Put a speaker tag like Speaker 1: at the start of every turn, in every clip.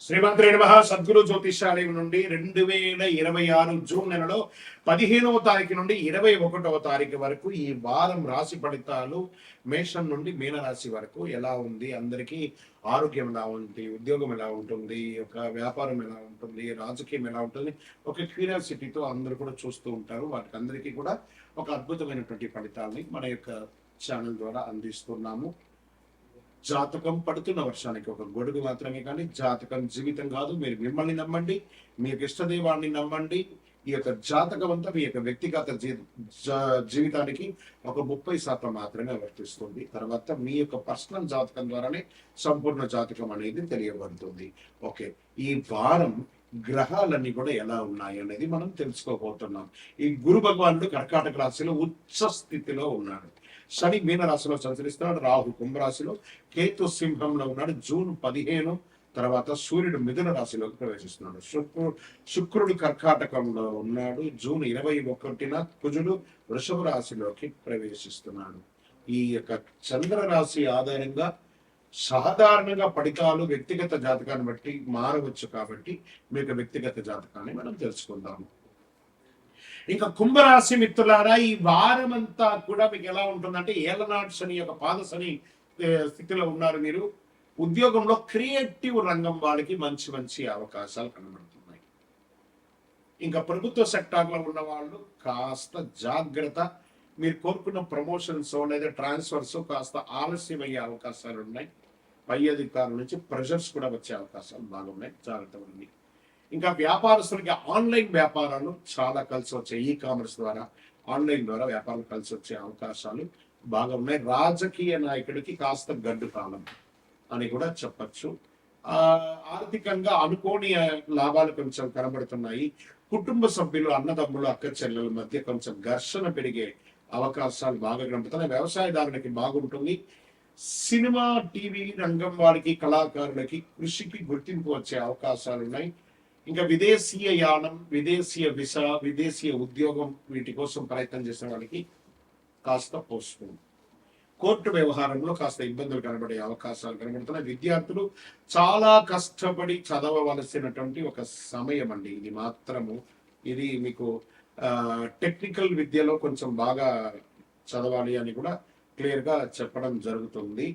Speaker 1: శ్రీమంత్రి నమః. సద్గురు జ్యోతిషాలయం నుండి 2026 జూన్ నెలలో 15వ తారీఖు నుండి 21వ తారీఖు వరకు ఈ వారం రాశి ఫలితాలు మేషం నుండి మీనరాశి వరకు ఎలా ఉంది, అందరికీ ఆరోగ్యం ఎలా ఉంది, ఉద్యోగం ఎలా ఉంటుంది, ఒక వ్యాపారం ఎలా ఉంటుంది, రాజకీయం ఎలా ఉంటుంది, ఒక క్యూరియాసిటీతో అందరూ కూడా చూస్తూ ఉంటారు. వాటికి అందరికీ కూడా ఒక అద్భుతమైనటువంటి ఫలితాలని మన యొక్క ఛానల్ ద్వారా అందిస్తున్నాము. జాతకం పడుతున్న వర్షానికి ఒక గొడుగు మాత్రమే, కానీ జాతకం జీవితం కాదు. మీరు మిమ్మల్ని నమ్మండి, మీ యొక్క ఇష్టదైవాన్ని నమ్మండి. ఈ యొక్క జాతకం అంతా మీ యొక్క వ్యక్తిగత జీవితానికి ఒక 30% మాత్రమే వర్తిస్తుంది. తర్వాత మీ యొక్క పర్సనల్ జాతకం ద్వారానే సంపూర్ణ జాతకం అనేది తెలియబడుతుంది. ఓకే, ఈ వారం గ్రహాలన్నీ కూడా ఎలా ఉన్నాయి అనేది మనం తెలుసుకోబోతున్నాం. ఈ గురు భగవానుడు కర్కాటక రాశిలో ఉచ్చ స్థితిలో ఉన్నాడు. శని మీన రాశిలో సంచరిస్తున్నాడు. రాహు కుంభరాశిలో, కేతు సింహంలో ఉన్నాడు. జూన్ 15 తర్వాత సూర్యుడు మిథున రాశిలోకి ప్రవేశిస్తున్నాడు. శుక్రుడు కర్కాటకంలో ఉన్నాడు. జూన్ 21న కుజుడు వృషభ రాశిలోకి ప్రవేశిస్తున్నాడు. ఈ యొక్క చంద్ర రాశి ఆధారంగా సాధారణంగా ఫలితాలు వ్యక్తిగత జాతకాన్ని బట్టి మారవచ్చు. కాబట్టి మీకు వ్యక్తిగత జాతకాన్ని మనం తెలుసుకుందాము. ఇంకా కుంభరాశి మిత్రులారా, ఈ వారం అంతా కూడా మీకు ఎలా ఉంటుందంటే ఏలనాటి శని యొక్క పాద శని స్థితిలో ఉన్నారు. మీరు ఉద్యోగంలో క్రియేటివ్ రంగం వాళ్ళకి మంచి మంచి అవకాశాలు కనబడుతున్నాయి. ఇంకా ప్రభుత్వ సెక్టార్లో ఉన్న వాళ్ళు కాస్త జాగ్రత్త. మీరు కోరుకున్న ప్రమోషన్స్ లేదా ట్రాన్స్ఫర్స్ కాస్త ఆలస్యమయ్యే అవకాశాలు ఉన్నాయి. పై అధికారుల నుంచి ప్రెషర్స్ కూడా వచ్చే అవకాశాలు బాగున్నాయి, జాగ్రత్త ఉంది. ఇంకా వ్యాపారస్తులకి ఆన్లైన్ వ్యాపారాలు చాలా కలిసి వచ్చాయి. ఈ కామర్స్ ద్వారా, ఆన్లైన్ ద్వారా వ్యాపారాలు కలిసి వచ్చే అవకాశాలు బాగా ఉన్నాయి. రాజకీయ నాయకుడికి కాస్త గడ్డు కాలం అని కూడా చెప్పచ్చు. ఆర్థికంగా అనుకోని లాభాలు కొంచెం కనబడుతున్నాయి. కుటుంబ సభ్యులు, అన్నదమ్ములు, అక్క చెల్లెల మధ్య కొంచెం ఘర్షణ పెరిగే అవకాశాలు బాగా కనబడుతున్నాయి. వ్యవసాయదారులకి బాగుంటుంది. సినిమా, టీవీ రంగం వారికి, కళాకారులకి, కృషికి గుర్తింపు వచ్చే అవకాశాలు ఉన్నాయి. ఇంకా విదేశీయ యానం, విదేశీయ వీసా, విదేశీయ ఉద్యోగం వీటి కోసం ప్రయత్నం చేసిన వాళ్ళకి కాస్త పోస్ట్పోన్. కోర్టు వ్యవహారంలో కాస్త ఇబ్బందులు కనబడే అవకాశాలు కనబడుతున్నాయి. విద్యార్థులు చాలా కష్టపడి చదవవలసినటువంటి ఒక సమయం అండి ఇది మాత్రము. ఇది మీకు టెక్నికల్ విద్యలో కొంచెం బాగా చదవాలి అని కూడా క్లియర్గా చెప్పడం జరుగుతుంది.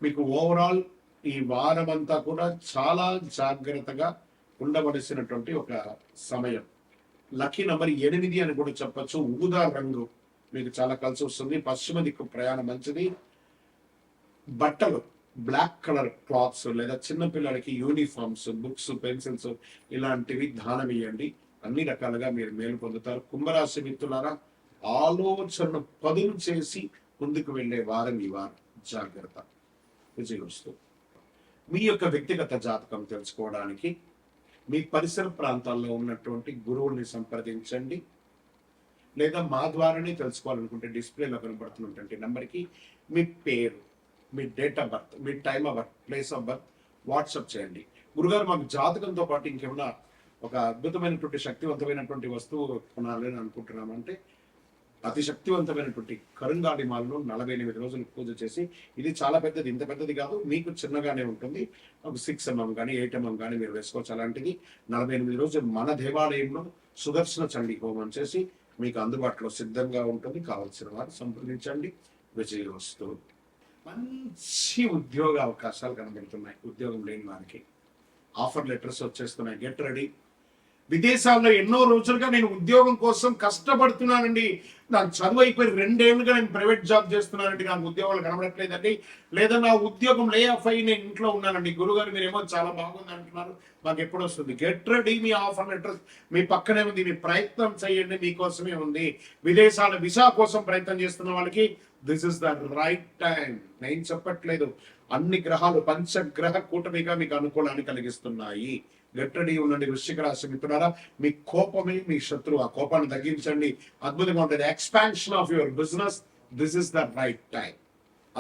Speaker 1: మీకు ఓవరాల్ ఈ వారం అంతా కూడా చాలా జాగ్రత్తగా ఉండవలసినటువంటి ఒక సమయం. లక్కీ నంబర్ 8 అని కూడా చెప్పచ్చు. ఊదా రంగు మీకు చాలా కలిసి వస్తుంది. పశ్చిమ దిక్కు ప్రయాణం మంచిది. బట్టలు బ్లాక్ కలర్ క్లాత్స్ లేదా చిన్నపిల్లలకి యూనిఫామ్స్, బుక్స్, పెన్సిల్స్ ఇలాంటివి దానం ఇవ్వండి. అన్ని రకాలుగా మీరు మేలు పొందుతారు. కుంభరాశి మిత్రులారా, ఆలోచనను పదులు చేసి ముందుకు వెళ్లే వారం ఈ వారం. జాగ్రత్త. విజయవస్తు. మీ యొక్క వ్యక్తిగత జాతకం తెలుసుకోవడానికి మీ పరిసర ప్రాంతాల్లో ఉన్నటువంటి గురువుల్ని సంప్రదించండి. లేదా మా ద్వారానే తెలుసుకోవాలనుకుంటే డిస్ప్లేలో కనబడుతున్నటువంటి నెంబర్కి మీ పేరు, మీ డేట్ ఆఫ్ బర్త్, మీ time of birth, place of birth WhatsApp చేయండి. గురుగారు, మాకు జాతకంతో పాటు ఇంకేమైనా ఒక అద్భుతమైనటువంటి శక్తివంతమైనటువంటి వస్తువు కొనాలని అనుకుంటున్నామంటే అతి శక్తివంతమైనటువంటి కరుంగాడి మాలను 48 రోజులు పూజ చేసి, ఇది చాలా పెద్దది, ఇంత పెద్దది కాదు, మీకు చిన్నగానే ఉంటుంది, ఒక 6 mm కానీ 8 mm కానీ మీరు వేసుకోవచ్చు. అలాంటిది 48 రోజులు మన దేవాలయంలో సుదర్శన చండీ హోమం చేసి మీకు అందుబాటులో సిద్ధంగా ఉంటుంది. కావాల్సిన వారు సంప్రదించండి. విజయవస్తు. మంచి ఉద్యోగ అవకాశాలు కనబడుతున్నాయి. ఉద్యోగం లేని వారికి ఆఫర్ లెటర్స్ వచ్చేస్తున్నాయి. Get ready. విదేశాల్లో ఎన్నో రోజులుగా నేను ఉద్యోగం కోసం కష్టపడుతున్నానండి, నాకు చదువు అయిపోయి 2 ఏళ్ళుగా నేను ప్రైవేట్ జాబ్ చేస్తున్నానండి, నాకు ఉద్యోగాలు కనబడట్లేదండి, లేదా నా ఉద్యోగం లే ఆఫ్ అయ్యి నేను ఇంట్లో ఉన్నానండి. గురుగారు మీరేమో చాలా బాగుంది అంటున్నారు, మాకు ఎప్పుడు వస్తుంది? Get ready. మీ ఆఫర్ లెటర్స్ మీ పక్కనే ఉంది, మీ ప్రయత్నం చేయండి, మీకోసమే ఉంది. విదేశాల వీసా కోసం ప్రయత్నం చేస్తున్న వాళ్ళకి this is the right time. నేను చెప్పట్లేదు, అన్ని గ్రహాలు పంచగ్రహ కూటమిగా మీకు అనుకూలాన్ని కలిగిస్తున్నాయి. గట్టడి ఉండండి. వృశ్చిక రాశి మిత్రులారా, మీ కోపమే మీ శత్రువు. ఆ కోపాన్ని తగ్గించండి. అద్భుతంగా ఉంటుంది. Expansion of your business, this is the right time.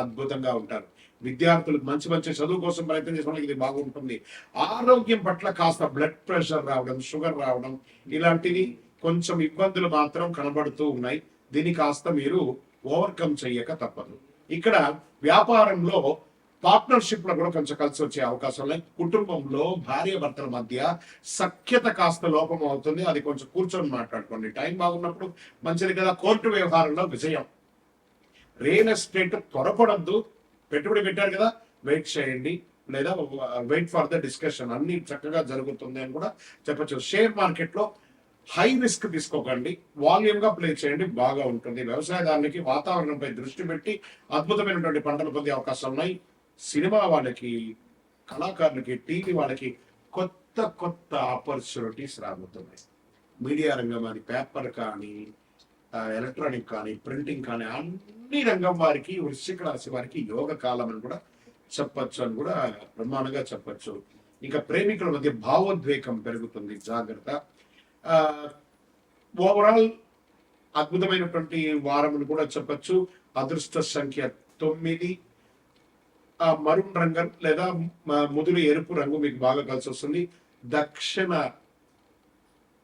Speaker 1: అద్భుతంగా ఉంటారు. విద్యార్థులకు మంచి మంచి చదువు కోసం ప్రయత్నం చేసుకోవడానికి ఇది బాగుంటుంది. ఆరోగ్యం పట్ల కాస్త బ్లడ్ ప్రెషర్ రావడం, షుగర్ రావడం ఇలాంటివి కొంచెం ఇబ్బందులు మాత్రం కనబడుతూ ఉన్నాయి. దీన్ని కాస్త మీరు ఓవర్కమ్ చెయ్యక తప్పదు. ఇక్కడ వ్యాపారంలో పార్ట్నర్షిప్ లో కూడా కొంచెం కలిసి వచ్చే అవకాశం ఉన్నాయి. కుటుంబంలో భార్య భర్తల మధ్య సఖ్యత కాస్త లోపం అవుతుంది. అది కొంచెం కూర్చొని మాట్లాడుకోండి. టైం బాగున్నప్పుడు మంచిది కదా. కోర్టు వ్యవహారంలో విజయం. రియల్ ఎస్టేట్ త్వరపడద్దు. పెట్టుబడి పెట్టారు కదా, వెయిట్ చేయండి, లేదా వెయిట్ ఫర్ ద డిస్కషన్. అన్ని చక్కగా జరుగుతుంది అని కూడా చెప్పచ్చు. షేర్ మార్కెట్ లో హై రిస్క్ తీసుకోకండి, వాల్యూమ్ గా ప్లే చేయండి, బాగా ఉంటుంది. వ్యవసాయదారునికి వాతావరణంపై దృష్టి పెట్టి అద్భుతమైనటువంటి పంటలు పొందే అవకాశాలు ఉన్నాయి. సినిమా వాళ్ళకి, కళాకారులకి, టీవీ వాళ్ళకి కొత్త కొత్త ఆపర్చునిటీస్ రాబోతున్నాయి. మీడియా రంగం, అది పేపర్ కానీ, ఎలక్ట్రానిక్ కానీ, ప్రింటింగ్ కానీ, అన్ని రంగం వారికి, వృశ్చిక రాశి వారికి యోగ కాలం అని కూడా చెప్పచ్చు అని కూడా బ్రహ్మాండంగా చెప్పచ్చు. ఇంకా ప్రేమికుల మధ్య భావోద్వేగం పెరుగుతుంది, జాగ్రత్త. ఓవరాల్ అద్భుతమైనటువంటి వారం అని కూడా చెప్పచ్చు. అదృష్ట సంఖ్య 9. మరూన్ రంగు లేదా ముదురు ఎరుపు రంగు మీకు బాగా కలిసి వస్తుంది. దక్షిణ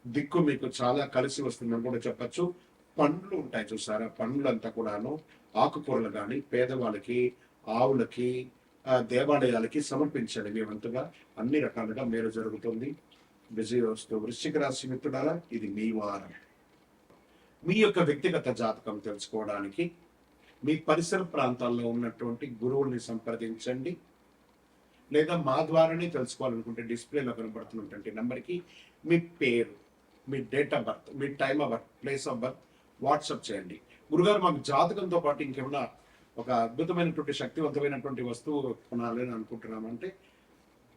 Speaker 1: దిక్కు మీకు చాలా కలిసి వస్తుందని కూడా చెప్పచ్చు. పండ్లు ఉంటాయి చూసారా, పండ్లంతా కూడాను ఆకుకూరలు కానీ పేదవాళ్ళకి, ఆవులకి, దేవాలయాలకి సమర్పించండి. మీ వంతుగా అన్ని రకాలుగా మేలు జరుగుతుంది. విజయ వస్తూ. వృశ్చిక రాశి మిత్రులారా, ఇది మీ వారం. మీ యొక్క వ్యక్తిగత జాతకం తెలుసుకోవడానికి మీ పరిసర ప్రాంతాల్లో ఉన్నటువంటి గురువుల్ని సంప్రదించండి, లేదా మా ద్వారానే తెలుసుకోవాలనుకుంటే డిస్ప్లేలో కనబడుతున్నటువంటి నెంబర్కి మీ పేరు, మీ డేట్ ఆఫ్ బర్త్, మీ time of birth, place of birth WhatsApp చేయండి. గురుగారు, మాకు జాతకంతో పాటు ఇంకేమన్నా ఒక అద్భుతమైనటువంటి శక్తివంతమైనటువంటి వస్తువు కొనాలి అని అనుకుంటున్నామంటే,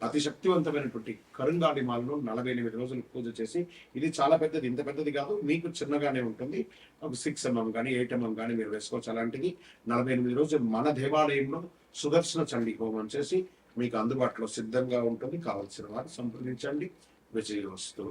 Speaker 1: అతి శక్తివంతమైనటువంటి కరుంగాడి మాలను 48 రోజులు పూజ చేసి, ఇది చాలా పెద్దది, ఇంత పెద్దది కాదు, మీకు చిన్నగానే ఉంటుంది, ఒక 6 mm కానీ 8 mm కానీ మీరు వేసుకోవచ్చు. అలాంటిది 48 రోజులు మన దేవాలయంలో సుదర్శన చండీ హోమం చేసి మీకు అందుబాటులో సిద్ధంగా ఉంటుంది. కావలసిన వారు సంప్రదించండి. విజయవస్తు.